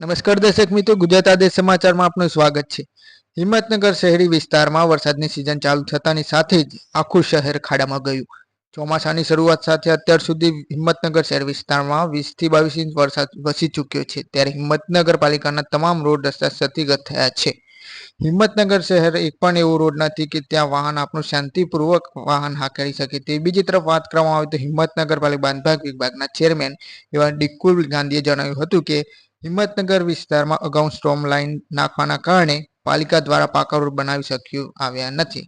નમસ્કાર દર્શક મિત્રો, ગુજરાત આદેશ સમાચારમાં આપનું સ્વાગત છે। હિંમતનગર શહેરી વિસ્તારમાં વરસાદની સિઝન ચાલુ થતાની સાથે જ આખું શહેર ખાડામાં ગયું। ચોમાસાની શરૂઆત સાથે અત્યાર સુધી હિંમતનગર શહેર વિસ્તારમાં 20 થી 22 ઇંચ વરસાદ વરસી ચૂક્યો છે, ત્યારે હિંમતનગર પાલિકાના તમામ રોડ રસ્તા ક્ષતિગ્રસ્ત થયા છે। હિંમતનગર શહેર એક પણ એવો રોડ નથી કે ત્યાં વાહન આપણું શાંતિપૂર્વક વાહન હાંકી શકે। તે બીજી તરફ વાત કરવામાં આવે તો હિંમતનગર પાલિકા બાંધકામ વિભાગના ચેરમેન એવા ડિકુલ ગાંધીએ જણાવ્યું હતું કે હિંમતનગર વિસ્તારમાં અગાઉ સ્ટ્રોમ લાઇન નાખવાના કારણે પાલિકા દ્વારા પાકા રોડ બનાવી શક્યું આવ્યા નથી,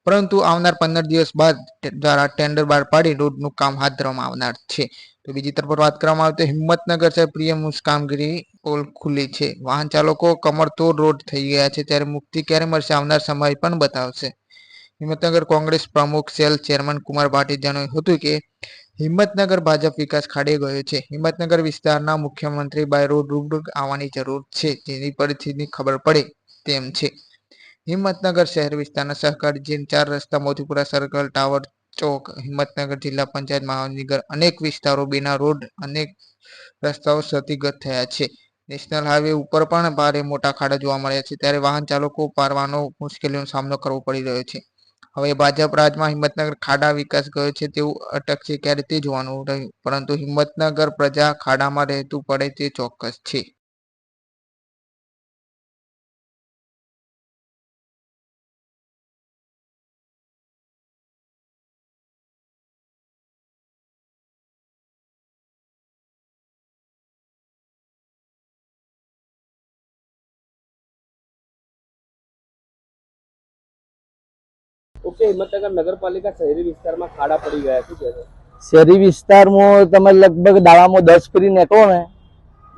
પરંતુ આવનાર 15 દિવસ બાદ દ્વારા ટેન્ડર બહાર પાડી રોડનું કામ હાથ ધરવામાં આવનાર છે। તો બીજી તરફ વાત કરવામાં આવે તો હિંમતનગર શહેર પ્રિયમુસ કામગીરી પોલ ખુલ્લી છે। વાહન ચાલકો કમરતોડ રોડ થઈ ગયા છે, ત્યારે મુક્તિ ક્યારે મળશે આવનાર સમય પણ બતાવશે। હિંમતનગર કોંગ્રેસ પ્રમુખ સેલ ચેરમેન કુમાર ભાટીએ જણાવ્યું હતું કે હિંમતનગર ભાજપ વિકાસ ખાડે ગયો છે। હિંમતનગર વિસ્તારના મુખ્યમંત્રી બાય રોડ રૂબરૂ આવવાની જરૂર છે, જેની પરિસ્થિતિની ખબર પડે તેમ છે। હિંમતનગર શહેર વિસ્તારના સહકારી જેન 4 રસ્તા, મોતીપુરા સર્કલ, ટાવર ચોક, હિંમતનગર જિલ્લા પંચાયત મહાનગર અનેક વિસ્તારો બેના રોડ અનેક રસ્તાઓ ક્ષતિગ્રસ્ત થયા છે। નેશનલ હાઈવે ઉપર પણ ભારે મોટા ખાડા જોવા મળ્યા છે, ત્યારે વાહન ચાલકો પારવાનો મુશ્કેલીનો સામનો કરવો પડી રહ્યો છે। હવે ભાજપ રાજમાં હિંમતનગર ખાડા વિકાસ ગયો છે તેવું અટકશે ક્યારે તે જોવાનું રહ્યું, પરંતુ હિંમતનગર પ્રજા ખાડામાં રહેતું પડે તે ચોક્કસ છે। ઓકે, હિંમતનગર નગરપાલિકા શહેરી વિસ્તારમાં ખાડા પડી ગયા છે। શહેરી વિસ્તારમાં તમે લગભગ દાડામાં 10 ફેરી નીકળો ને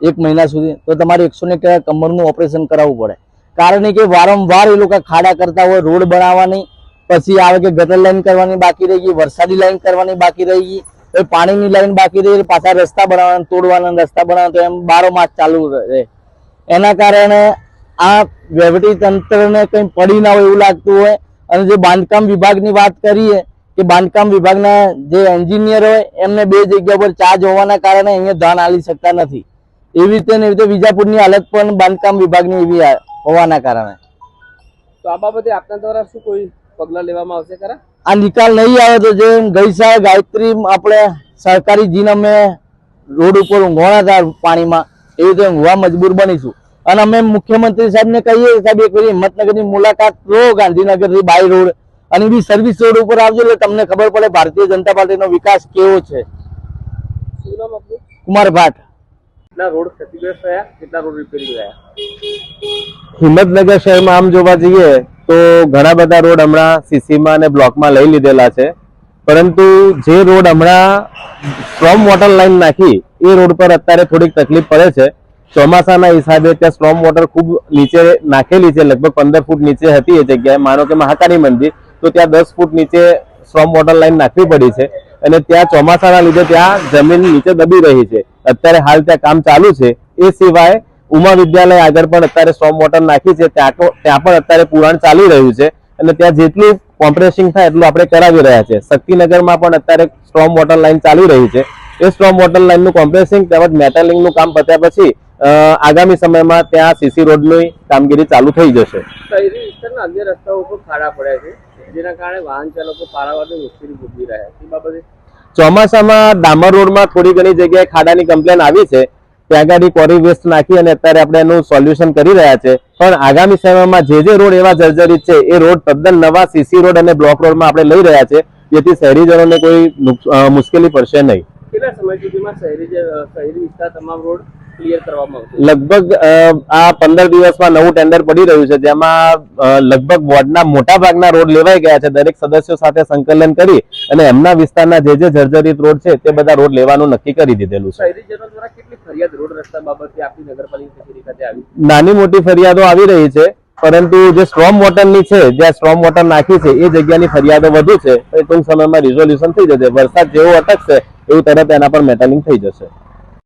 1 મહિના સુધી તો તમારે 100 કમરનું ઓપરેશન કરાવવું પડે। કારણ કે વારંવાર એ લોકો ખાડા કરતા હોય, રોડ બનાવવાની પછી આવે કે ગટર લાઈન કરવાની બાકી રહી ગઈ, વરસાદી લાઈન કરવાની બાકી રહી ગઈ, પછી પાણીની લાઈન બાકી રહી, પાછા રસ્તા બનાવવાના, તોડવાના, રસ્તા બનાવવાના, તો એમ 12 માસ ચાલુ રહે। એના કારણે આ વહીવટી તંત્રને કંઈ પડી ના હોય એવું લાગતું હોય। અને જે બાંધકામ વિભાગની વાત કરીએ કે બાંધકામ વિભાગના જે એન્જિનિયર હોય એમને 2 જગ્યા પર ચાર્જ હોવાના કારણે અહીંયા ધ્યાન આપી શકતા નથી। એવી રીતે વિજાપુરની હાલત પણ બાંધકામ વિભાગની એવી હોવાના કારણે। તો આ બાબતે આપના દ્વારા શું કોઈ પગલાં લેવામાં આવશે ખરા? આ નિકાલ નહીં આવે તો જે ગઈ સાલ ગાયત્રી આપણે સરકારી જીન અમે રોડ ઉપર ઊંઘવાના હતા પાણીમાં, એવી રીતે ઊંઘવા મજબૂર બનીશું। અને અમે મુખ્યમંત્રી સાહેબને કહીએ સાહેબ એક વાર હિંમતનગરની મુલાકાત લો, ગાંધીનગરથી બાય રોડ અને બી સર્વિસ રોડ ઉપર આવજો એટલે તમને ખબર પડે ભારતીય જનતા પાર્ટીનો વિકાસ કેવો છે। શું નામ આપનું? કુમાર ભાટ। કેટલા રોડ ક્ષતિગ્રસ્ત થયા, કેટલા રોડ રિપેરિંગ થયા? હિંમતનગર શહેરમાં આમ જોવા જઈએ તો ઘણા બધા રોડ હમણાં સીસીમાં અને બ્લોકમાં લઈ લીધેલા છે, પરંતુ જે રોડ હમણાં સ્ટ્રોમ વોટર લાઈન નાખી એ રોડ પર અત્યારે થોડીક તકલીફ પડે છે। ચોમાસાના હિસાબે ત્યાં સ્ટ્રોમ વોટર ખૂબ નીચે નાખેલી છે, લગભગ 15 ફૂટ નીચે હતી એ જગ્યાએ, માનો કે મહાકાળી મંદિર, તો ત્યાં 10 ફૂટ નીચે સ્ટ્રોમ વોટર લાઈન નાખવી પડી છે અને ત્યાં ચોમાસાના લીધે ત્યાં જમીન નીચે દબી રહી છે। અત્યારે હાલ ત્યાં કામ ચાલુ છે। એ સિવાય ઉમા વિદ્યાલય આગળ પણ અત્યારે સ્ટ્રોમ વોટર નાખી છે, ત્યાં પણ અત્યારે પુરાણ ચાલી રહ્યું છે અને ત્યાં જેટલું કોમ્પ્રેસિંગ થાય એટલું આપણે કરાવી રહ્યા છે। શક્તિનગરમાં પણ અત્યારે સ્ટ્રોમ વોટર લાઈન ચાલી રહી છે। એ સ્ટ્રોમ વોટર લાઈનનું કોમ્પ્રેસિંગ તેમજ મેટલિંગનું કામ પત્યા પછી આગામી સમયમાં ત્યાં સીસી રોડની કામગીરી ચાલુ થઈ જશે। શહેરી વિસ્તારના અન્ય રસ્તાઓ ઉપર ખાડા પડ્યા છે, જેના કારણે વાહન ચાલકો પારાવાની મુશ્કેલી ભોગવી રહ્યા છે। એ બાબતે ચોમાસામાં ડામર રોડમાં થોડી ઘણી જગ્યાએ ખાડાની કમ્પ્લેન આવી છે, ત્યાં આગળ કોરી વેસ્ટ નાખી અને અત્યારે આપણે એનું સોલ્યુશન કરી રહ્યા છે। પણ આગામી સમયમાં જે રોડ એવા જર્જરિત છે એ રોડ તદ્દન નવા સીસી રોડ અને બ્લોક રોડમાં આપણે લઈ રહ્યા છે, જેથી શહેરીજનોને કોઈ મુશ્કેલી પડશે નહીં। કેટલા સમય સુધીમાં શહેરી વિસ્તાર તમામ રોડ ક્લિયર કરવામાં આવશે? લગભગ આ 15 દિવસમાં નવું ટેન્ડર પડી રહ્યું છે, જેમાં લગભગ વોર્ડના મોટા ભાગના રોડ લેવાઈ ગયા છે। દરેક સદસ્યો સાથે સંકલન કરી અને એમના વિસ્તારના જે જર્જરિત રોડ છે તે બધા રોડ લેવાનું નક્કી કરી દીધેલું છે। શહેરીજનો દ્વારા કેટલી ફરિયાદ રોડ રસ્તા બાબતે આપની નગરપાલિકા કચેરી ખાતે આવી? નાની મોટી ફરિયાદો આવી રહી છે, પરંતુ જે સ્ટ્રોમ વોટરની છે, જ્યાં સ્ટ્રોમ વોટર નાખી છે એ જગ્યાની ફરિયાદો વધુ છે। ટૂંક સમયમાં રિઝોલ્યુશન થઈ જશે। વરસાદ જેવો અટકશે એવું તરત એના પર મેટલિંગ થઈ જશે।